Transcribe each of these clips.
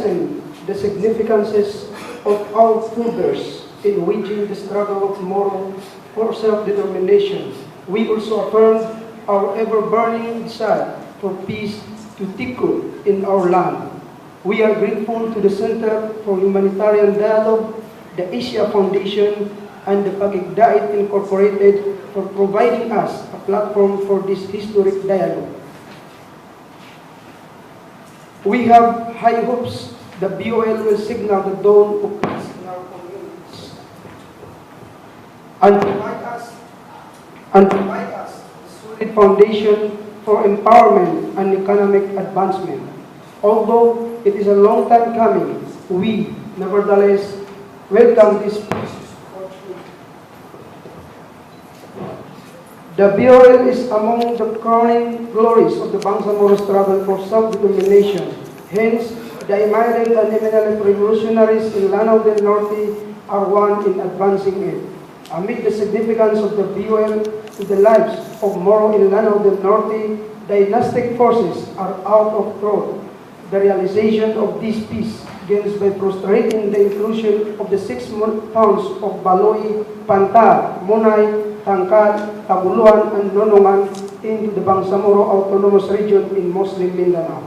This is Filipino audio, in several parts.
listen the significances of our forebears in waging the struggle of moral for self-determination. We also affirm our ever-burning desire for peace to take root in our land. We are grateful to the Center for Humanitarian Dialogue, the Asia Foundation, and the Pakigdait Incorporated for providing us a platform for this historic dialogue. We have high hopes that BOL will signal the dawn of peace in our communities and provide us a solid foundation for empowerment and economic advancement. Although it is a long time coming, we nevertheless welcome this peace. The BOL is among the crowning glories of the Bangsamoro struggle for self-determination. Hence, the admired and eminent revolutionaries in Lanao del Norte are one in advancing it. Amid the significance of the BOL to the lives of Moro in Lanao del Norte, dynastic forces are out of thought. The realization of this peace begins by frustrating the inclusion of the 6 towns of Baloy, Pantal, Munay, Tangkad, Tabuluan, and Nonongan into the Bangsamoro Autonomous Region in Muslim Mindanao.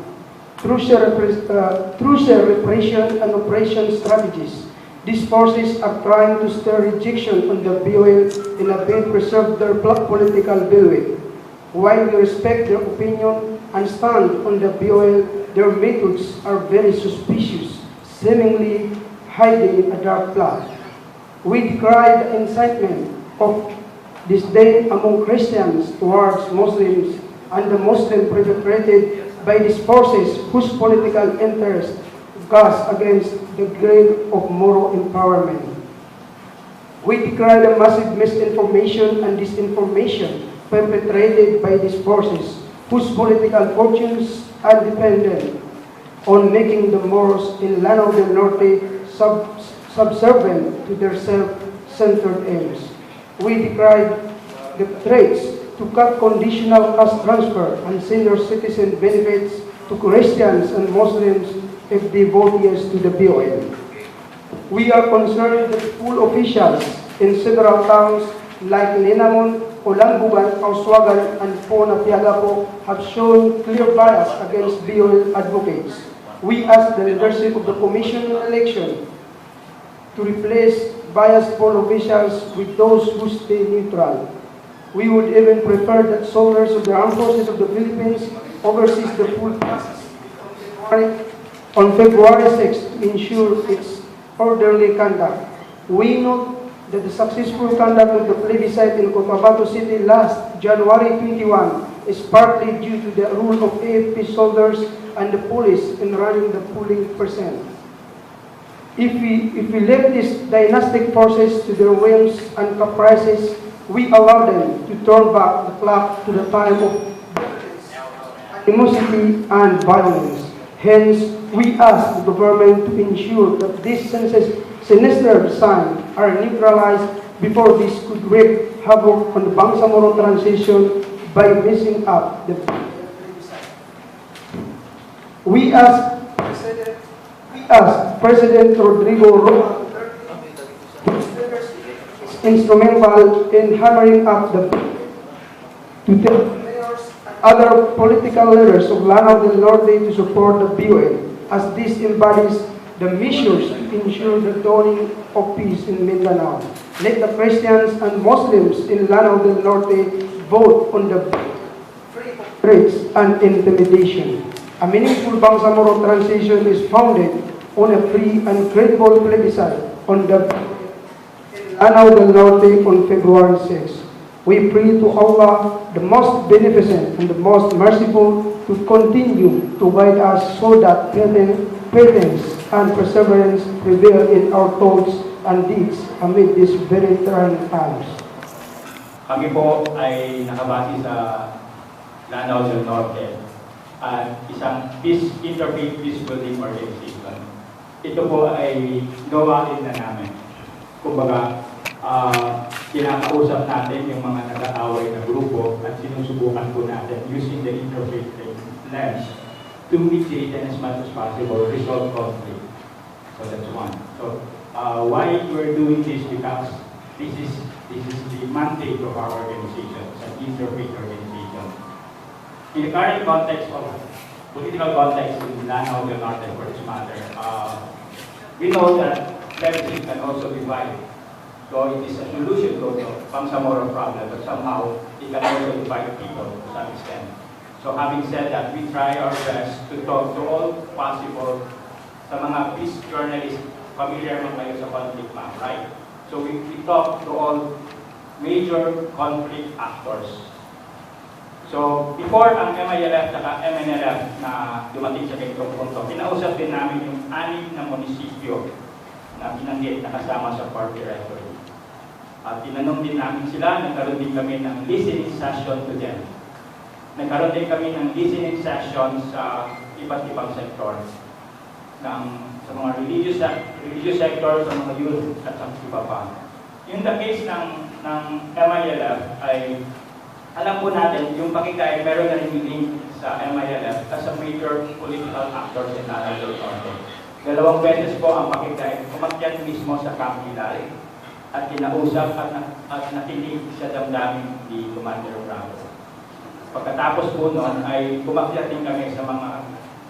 Through their repression and operation strategies, these forces are trying to stir rejection on the BOL in a bid to preserve their political bellwether. While we respect their opinion and stand on the BOL, their methods are very suspicious, seemingly hiding a dark plot. We decry the incitement of disdain among Christians towards Muslims and the Muslim perpetrated by these forces whose political interest goes against the grain of moral empowerment. We decry the massive misinformation and disinformation perpetrated by these forces whose political fortunes are dependent on making the Moros in Lanao del Norte subservient to their self-centered aims. We decry the threats to cut conditional cash transfer and senior citizen benefits to Christians and Muslims if they vote yes to the BOL. We are concerned that school officials in several towns like Linamon, Olambugan, Kauswagan, and Pona Piagapo have shown clear bias against BOL advocates. We ask the leadership of the Commission on Election to replace biased poll officials with those who stay neutral. We would even prefer that soldiers of the Armed Forces of the Philippines oversees the full process on February 6 to ensure its orderly conduct. We note that the successful conduct of the plebiscite in Cotabato City last January 21 is partly due to the role of AFP soldiers and the police in running the polling percent. If we leave these dynastic forces to their whims and caprices, we allow them to turn back the clock to the time of animosity and violence. Hence, we ask the government to ensure that these sinister signs are neutralized before this could wreak havoc on the Bangsamoro transition by messing up the We ask President Rodrigo Roa instrumental in hammering up the to tell mayors and other political leaders of Lanao del Norte to support the BOL, as this embodies the measures to ensure the dawning of peace in Mindanao. Let the Christians and Muslims in Lanao del Norte vote on the free of threats and intimidation. A meaningful Bangsamoro transition is founded on a free and credible plebiscite on the Lanao del Norte on February 6. We pray to Allah, the most beneficent and the most merciful, to continue to guide us so that patience and perseverance prevail in our thoughts and deeds amid these very trying times. Kami po ay nakabase sa Lanao del Norte at isang interfaith peace building organization. Ito po ay gawain na namin. Kumbaga, kinakausap natin yung mga nag-aaway na grupo at sinusubukan po natin using the interfaith lens to mediate and as much as possible resolve conflict. So that's one. So why we're doing this, because this is the mandate of our organization. It's an interfaith organization. In the current context of political context in Lanao del Norte, for this matter, we know that leadership can also divide. So it is a solution to the Bangsamoro problem, but somehow it can also divide people to some extent. So having said that, we try our best to talk to all possible sa mga peace journalists, familiar man kayo sa conflict map, right? So we talk to all major conflict actors. So before ang MILF at MNLF na dumating sa ganitong punto, kinausap din namin yung 6 na munisipyo na binanggit na kasama sa party directory. At tinanong din namin sila, nagkaroon din kami ng listening session to them. Nagkaroon din kami ng listening session sa iba't ibang sektor, sa mga religious sector, sa mga youth, at sa iba pa. Yung the case ng MILF ay, alam po natin, yung pakigdait meron na rin link sa MILF as a major political actor sa Lanao del Norte. 2 beses po ang pakigdait umakyat mismo sa Camp Hilal at kinausap at nakinig sa damdamin ni Commander Bravo. Pagkatapos po noon ay umakyat din kami sa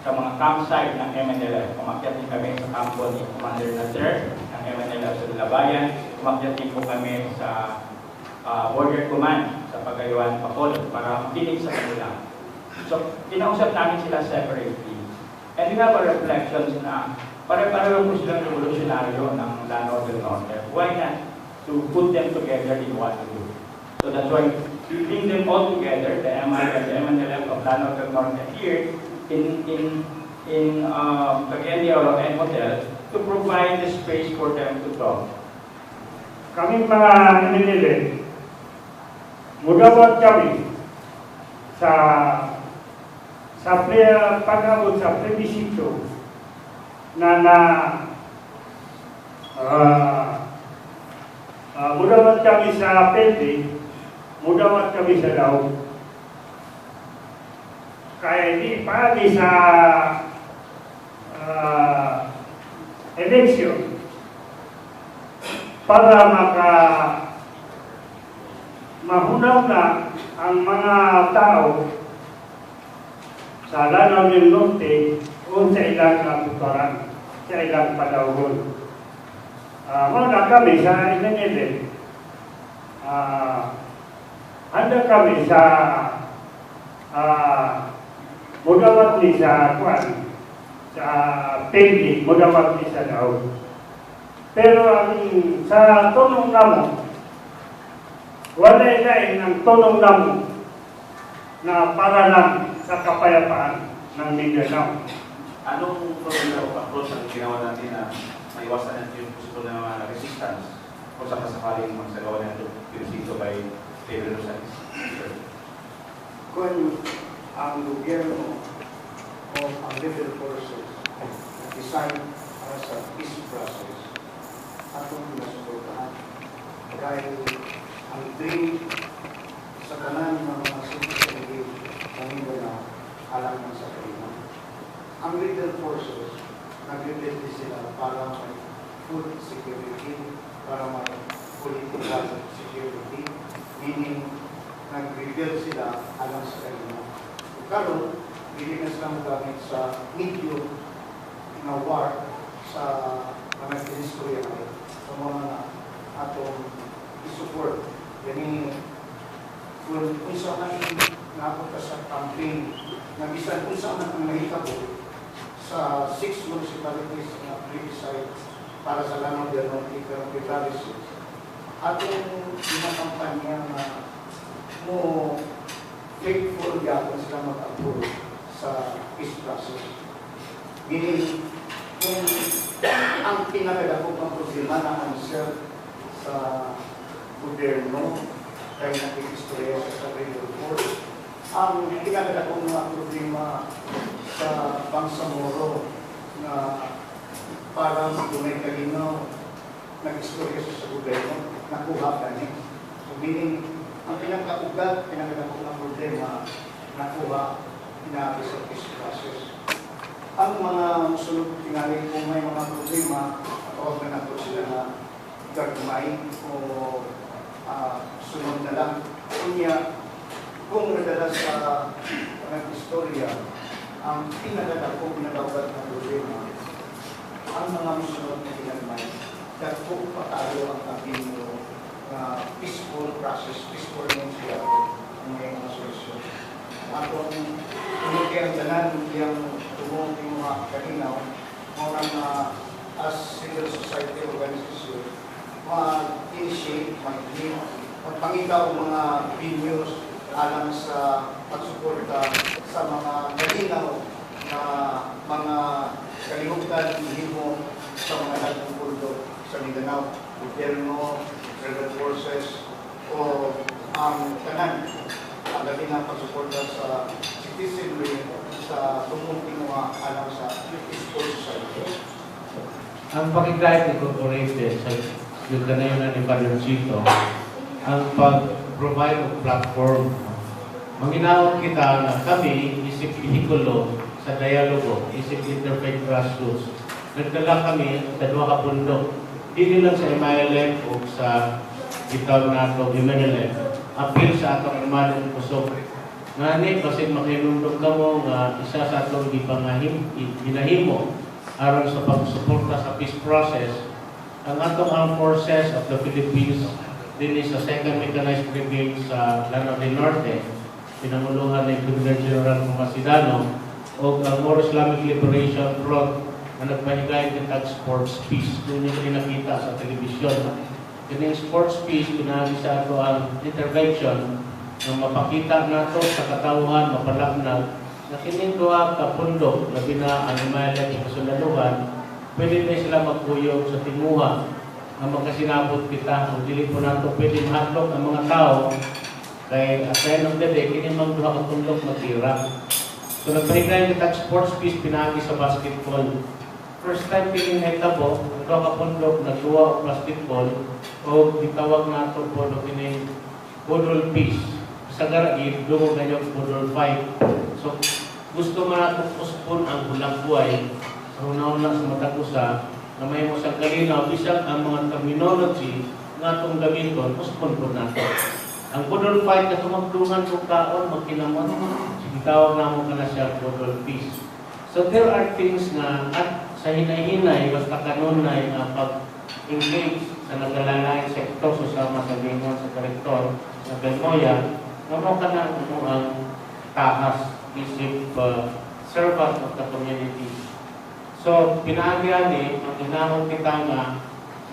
mga campsite ng MNLF. Umakyat din kami sa kampo ni Commander Nader ng MNLF sa Labayan. Umakyat din po kami sa Border Command sa Pagayuan, Pakol para makinig sa kanila. So, kinausap namin sila separately. And we have a reflection na pare-pareho po silang revolutionaryo ng Lanao del Norte. Why not to put them together in what to do? So that's why we bring them all together, the MI and the MNLF of Lanao del Norte here in Cagayan de Oro and Hotel to provide the space for them to talk. Kami mga MNLF, mudawat kami sa pag-abot sa plebisito na mudawat kami sa pwede, mudawat kami sa daw. Kaya di pagi sa eleksyon para mahunaw na ang mga tao sa Lanao del Norte o sa ilang putaran, sa ilang padawgon. Muna kami sa MNLF, handa kami sa mudawat ni sa kwan, sa pendi, mudawat ni sa daw. Pero sa tunong namo, wala ilain ng tunong namo na para lang sa kapayapaan ng Mindanao. Anong approach ang ginawa natin na maiwasan natin yung gusto na resistance kung sakasakaling magsagawa natin dito by Pedro Rosales? Kung ang gobyerno o ang rebel forces design para sa peace process, atong nasuportahan. Dahil ang dream sa kanan ng mga citizen ng Mindanao alam ng sa kanila. Ang rebel forces, nag-rebelde sila para may food security, para may political security, meaning nag-rebel sila alam sa kanila. Karon, hindi na sila magamit sa medium na war sa mga kinistorya ngayon. Sa mga atong isupport. Yani, kung saan napunta sa campaign, na bisan kung saan ang nahitabo sa 6 municipalities na plebiscite para sa Lanao del Norte, pero February 6. Atong pinakampanya na mo faithful gapon sila mag-approve sa peace process. Meaning, kung ang pinakadakot ng problema na answer sa gobyerno kaya nakikistorya sa rebel force, ang pinakadakot ng problema sa Bangsamoro na parang tunay kalinaw nag-istorya sa gobyerno, nakuha ka niya. So meaning, ang pinakaugat, pinakadakot ng problema, nakuha, inaabis sa peace process. ang mga musulog tingali kung may mga problema, o na po sila na gagmay o sunod na lang. Kunya, kung nadala sa istorya, ang pinagdako, pinagawad na problema, ang mga musulog na ginagmay, dagko patalo ang ating peaceful process, peaceful means ang may mga solusyon. Atong tunukyan tanan yung tumong yung mga kalinaw, mga as civil society organization, mag-initiate, magpangitaw mga videos alang sa pagsuporta sa mga kalinaw na mga kalimutan himo sa mga dagkong pundo sa Mindanao, gobyerno, rebel forces, o ang tanan ang galing na pagsuporta sa citizenry sa tumungking mga alam sa peaceful society. Ang pakigdait incorporated sa yung kanayon ni Padroncito, ang pag-provide of platform. Manginaon kita na kami isip vehikulo sa dialogo, isip interfaith grassroots. Nagdala kami sa 2 ka bundok. Hindi lang sa MILF o sa bitaw na ito, MNLF. Apil sa atong armadong kusog. Ngani, kasi makinundog ka mo nga isa sa atong ginahimo aron sa pagsuporta sa peace process, ang atong armed forces of the Philippines din sa 2nd Mechanized Brigade sa Lanao del Norte, pinanguluhan ng Brigadier General Masidano, o ang Moro Islamic Liberation Front na nagpahigay ng sports peace. Doon yung pinakita sa telebisyon. Kining sports peace, pinahagi sa ato ang intervention na mapakita nato sa katawhan, mapalaknag, na kining 2 ka pundok, labi na ang imayalan sa kasulaluhan, pwede na sila magpuyog sa timuha na magkasinabot kita. Kung dili po nato pwede mahatlok ang mga tao, kay at the end of the day, kining mga 2 ka pundok matira. So nagpahigay ng sports peace, pinahagi sa basketball. First time piling naitabo, ang 2 ka pundok, nagduwa o basketball, o itawag nato po no kining Budol Peace. Sa garaid, lumog na yung Budol 5. So, gusto man natin puspon ang bulang buhay. So, nauna sa matagusa, na may mo sa kalinaw, bisag ang mga terminology na itong gamiton, puspon po natin. Ang Budol 5 na tumagdungan kong kaon, magkinamon, sige tawag na mo ka na siya Budol Peace. So, there are things na, at sa hinay-hinay, basta kanunay na pag-engage sa naglalayang sektor, susama sa lingon, sa direktor, sa Belmoya, naman ka na ang tahas, isip servant of the community. So, pinaagyan ang inahon kita nga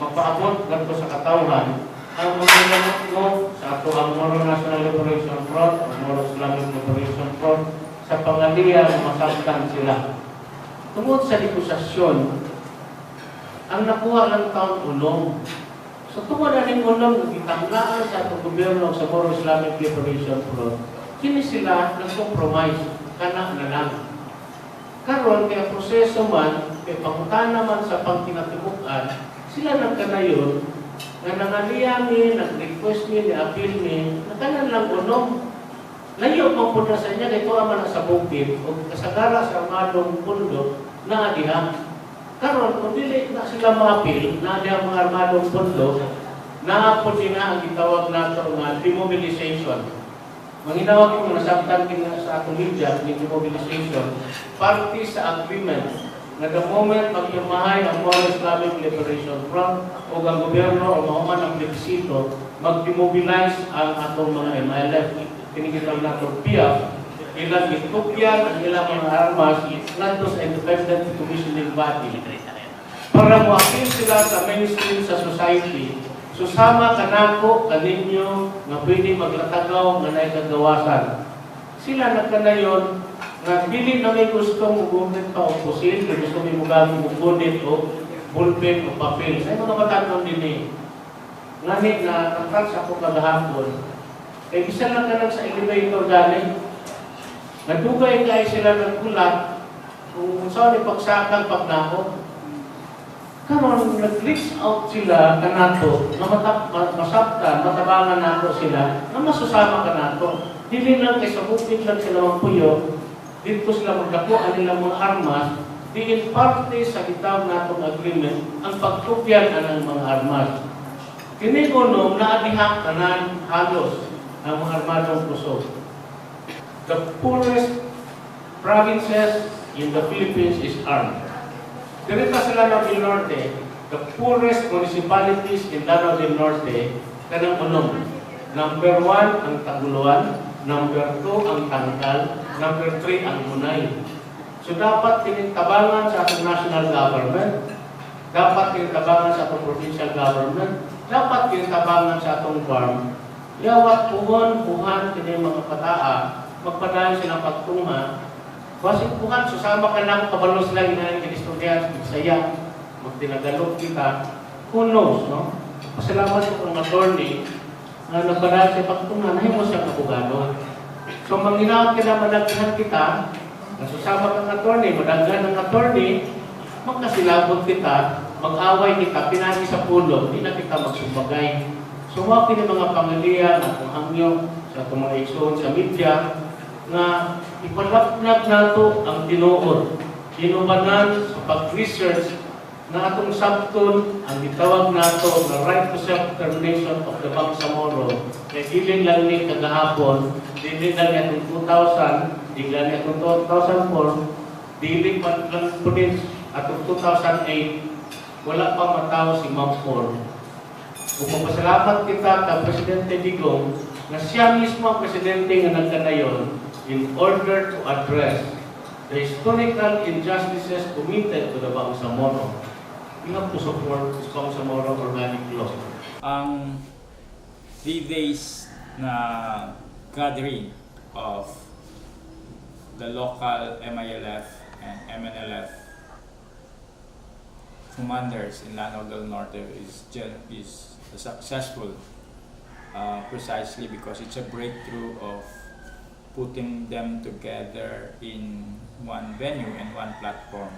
magpaabot ganito sa katawhan ang mga gamot mo sa ato ang Moro National Liberation Front, ang Moro Islamic Liberation Front, sa pangaliya na masaktan sila. Tungod sa negosyasyon, ang nakuha lang taon ulong. So, tungod na rin ulong, itanglaan sa atong gobyerno sa Moro Islamic Liberation Front, kini sila nag-compromise, kana na lang. Karon kaya proseso man, kaya pangutana man sa pangkinatibukan, sila nagkanayon, na nangaliyamin, nag-request mi, ni-appeal mi, na kanan lang unong. Layo pang punta sa inyo, ito aman sa bukid, o kasagara sa armadong pundo, na adihan. Karon, kung dili na sila ma-appeal, na adihan mga armadong pundo, naapod din na ang itawag nato nga demobilization. Manginawag yung nasabtan din sa atong media, yung demobilization, party sa agreement na the moment magpirmahay ang Moro Islamic Liberation Front o ang gobyerno o mahuman ang plebisito, mag-demobilize ang atong mga MILF. Tinigitang nato PIA, ilang itupyan ang ilang mga armas nato sa independent commissioning body para mo-appeal sila sa mainstream sa society. Susama kanako kaninyo nga pwede maglatagaw nga naikagawasan. Sila nagkanayon nga dili na may gustong gumit pa o pusil, gusto may mugamit o gunit o bullpen o papel. Sa mga matanon din eh. Ngani na natrans ako kagahapon, kaya isa lang ka lang sa elevator galing. Nagdugay kayo sila nagkulat kung saan ipagsakang pagnako. Karon nag-reach out sila kanato na masabtan, matabangan nato sila na masusama kanato. Dili lang kay sa bukid lang sila magpuyo, dito sila magdakuan nilang mga armas di in parte sa gitawag natong agreement ang pagtupyan ng mga armas. Kini kuno naadihak tanan halos ang mga armadong kusog. The poorest provinces in the Philippines is armed. Direta sa Lanao del Norte, the poorest municipalities in Lanao del Norte kanang unom. Number 1 ang Taguluan, number 2 ang Tangkal, number 3 ang Munay. So dapat tinitabangan sa atong national government, dapat tinitabangan sa atong provincial government, dapat tinitabangan sa atong farm. Yawat puhon kini mga pataa, magpadayon silang pagtunga. Basig puhan, susama ka lang, kabalos lang na yung kinistorya, magsaya, magtinagalog kita. Who knows, no? Pasalamat ko ng attorney na nagpadayon sa pagtunga, nahin mo siyang abogado. So, manginawag ka na madaghan kita, nasusama kang attorney, madaghan ng attorney, magkasilabot kita, mag-away kita, pinagi sa pulo, hindi na kita magsumbagay. So, wapin yung mga pangalian at kung hangyo sa itong mga igsoon sa media na ipalapnag nato ang tinuod. Inubanan sa pag-research na atong sabton ang itawag nato na right to self-determination of the Bangsamoro. Kaya giling lang ni kagahapon, diling lang itong 2000, diling lang itong 2004, diling pa lang po din atong 2008, wala pa matao si Ma'am Paul. Kung magpasalamat kita kay Presidente Digong na siya mismo ang presidente nga nagkanayon in order to address the historical injustices committed to the Bangsamoro. We have to support this Bangsamoro organic law. Ang 3 days na gathering of the local MILF and MNLF commanders in Lanao del Norte is successful precisely because it's a breakthrough of putting them together in one venue and one platform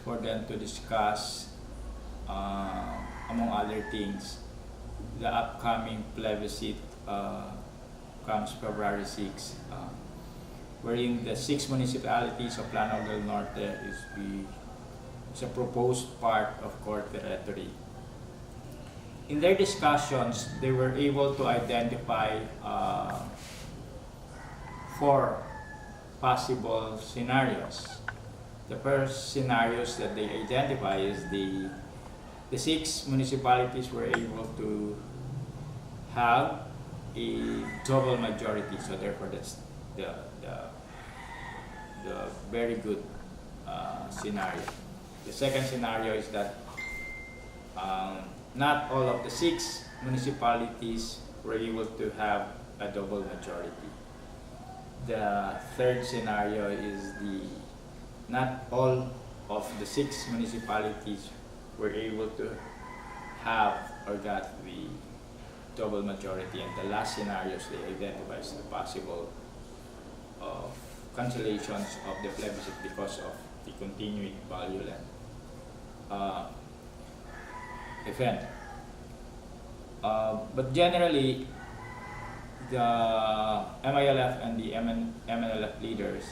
for them to discuss, among other things, the upcoming plebiscite comes February 6, wherein the 6 municipalities of Lanao del Norte is a proposed part of core territory. In their discussions, they were able to identify 4 possible scenarios. The first scenarios that they identify is the 6 municipalities were able to have a double majority, so therefore that's the very good scenario. The second scenario is that not all of the 6 municipalities were able to have a double majority. The third scenario is not all of the 6 municipalities were able to have or got the double majority, and the last scenarios they identify as the possible cancellations of the plebiscite because of the continuing violent event. But generally, the MILF and the MNLF leaders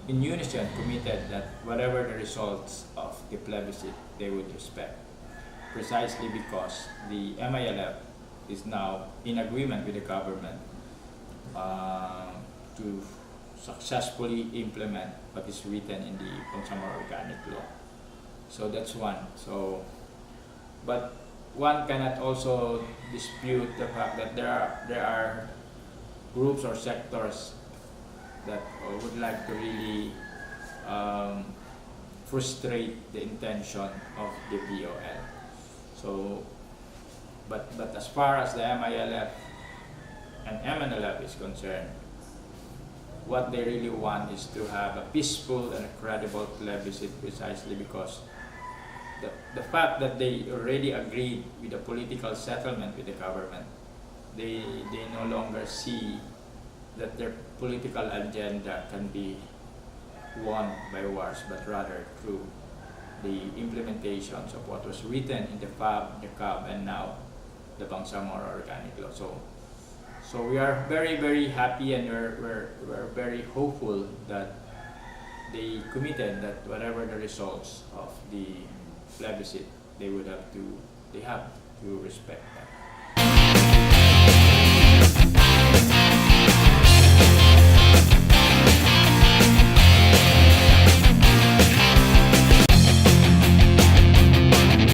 in unison committed that whatever the results of the plebiscite, they would respect, precisely because the MILF is now in agreement with the government to successfully implement what is written in the Bangsamoro Organic Law. So that's one. But one cannot also dispute the fact that there are groups or sectors that would like to really frustrate the intention of the BOL. So, but as far as the MILF and MNLF is concerned, what they really want is to have a peaceful and a credible plebiscite, precisely because the fact that they already agreed with the political settlement with the government, they no longer see that their political agenda can be won by wars, but rather through the implementations of what was written in the FAB, the CAB, and now the Bangsamoro Organic Law. So we are very, very happy, and we're very hopeful that they committed that whatever the results of the plebiscite, they have to respect that.